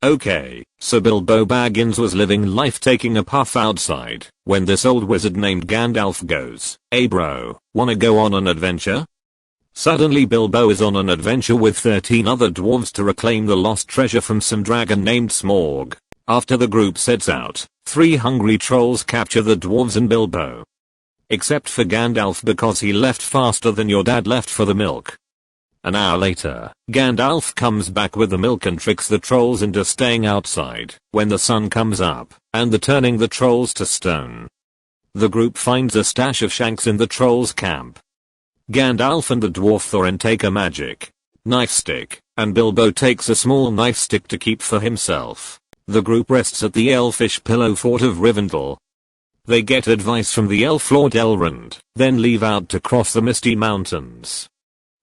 Okay, so Bilbo Baggins was living life taking a puff outside, when this old wizard named Gandalf goes, "Hey bro, wanna go on an adventure?" Suddenly Bilbo is on an adventure with 13 other dwarves to reclaim the lost treasure from some dragon named Smaug. After the group sets out, 3 hungry trolls capture the dwarves and Bilbo. Except for Gandalf because he left faster than your dad left for the milk. An hour later, Gandalf comes back with the milk and tricks the trolls into staying outside when the sun comes up and turning the trolls to stone. The group finds a stash of shanks in the trolls' camp. Gandalf and the dwarf Thorin take a magic knife stick, and Bilbo takes a small knife stick to keep for himself. The group rests at the elfish pillow fort of Rivendell. They get advice from the elf lord Elrond, then leave out to cross the misty mountains.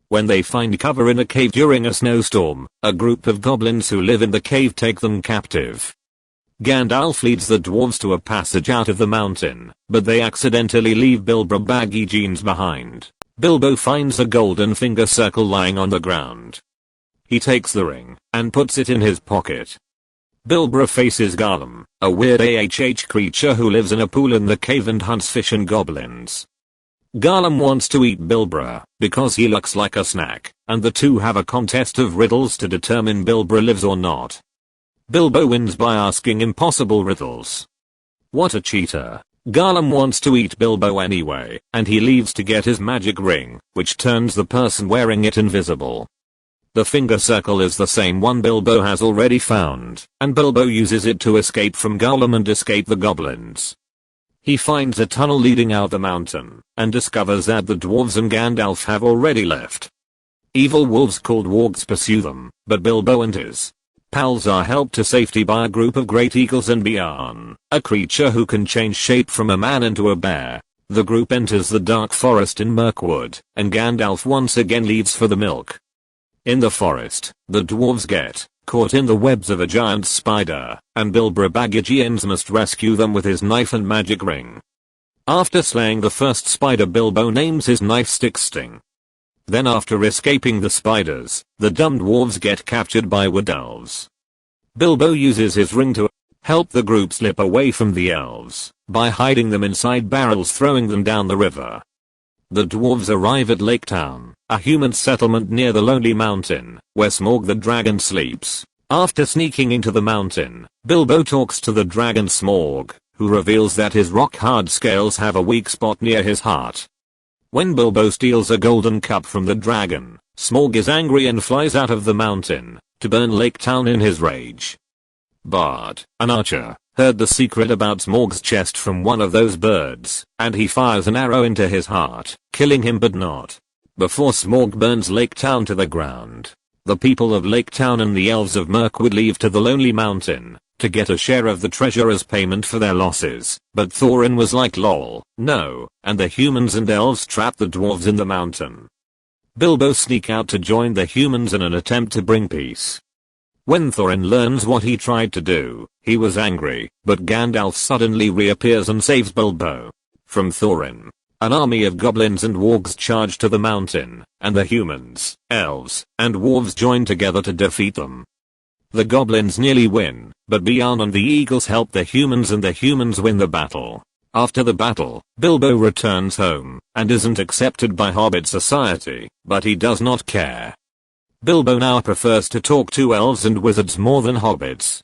When they find cover in a cave during a snowstorm, a group of goblins who live in the cave take them captive. Gandalf leads the dwarves to a passage out of the mountain, but they accidentally leave Bilbo Baggins behind. Bilbo finds a golden finger circle lying on the ground. He takes the ring and puts it in his pocket. Bilbo faces Gollum, a weird AHH creature who lives in a pool in the cave and hunts fish and goblins. Gollum wants to eat Bilbo because he looks like a snack, and the two have a contest of riddles to determine Bilbo lives or not. Bilbo wins by asking impossible riddles. What a cheater. Gollum wants to eat Bilbo anyway, and he leaves to get his magic ring, which turns the person wearing it invisible. The finger circle is the same one Bilbo has already found, and Bilbo uses it to escape from Gollum and escape the goblins. He finds a tunnel leading out the mountain, and discovers that the dwarves and Gandalf have already left. Evil wolves called wargs pursue them, but Bilbo and his pals are helped to safety by a group of great eagles and Bjorn, a creature who can change shape from a man into a bear. The group enters the dark forest in Mirkwood, and Gandalf once again leaves for the milk. In the forest, the dwarves get caught in the webs of a giant spider, and Bilbo Baggins must rescue them with his knife and magic ring. After slaying the first spider, Bilbo names his knife stick Sting. Then after escaping the spiders, the dumb dwarves get captured by wood elves. Bilbo uses his ring to help the group slip away from the elves by hiding them inside barrels, throwing them down the river. The dwarves arrive at Lake Town, a human settlement near the Lonely Mountain, where Smaug the dragon sleeps. After sneaking into the mountain, Bilbo talks to the dragon Smaug, who reveals that his rock-hard scales have a weak spot near his heart. When Bilbo steals a golden cup from the dragon, Smaug is angry and flies out of the mountain to burn Lake Town in his rage. Bard, an archer, heard the secret about Smaug's chest from one of those birds, and he fires an arrow into his heart, killing him but not before Smaug burns Lake Town to the ground. The people of Lake Town and the elves of Mirkwood leave to the Lonely Mountain to get a share of the treasure as payment for their losses, but Thorin was like lol, no, and the humans and elves trap the dwarves in the mountain. Bilbo sneak out to join the humans in an attempt to bring peace. When Thorin learns what he tried to do, he was angry, but Gandalf suddenly reappears and saves Bilbo from Thorin. An army of goblins and wargs charge to the mountain, and the humans, elves, and dwarves join together to defeat them. The goblins nearly win, but Bjorn and the eagles help the humans and the humans win the battle. After the battle, Bilbo returns home, and isn't accepted by Hobbit society, but he does not care. Bilbo now prefers to talk to elves and wizards more than hobbits.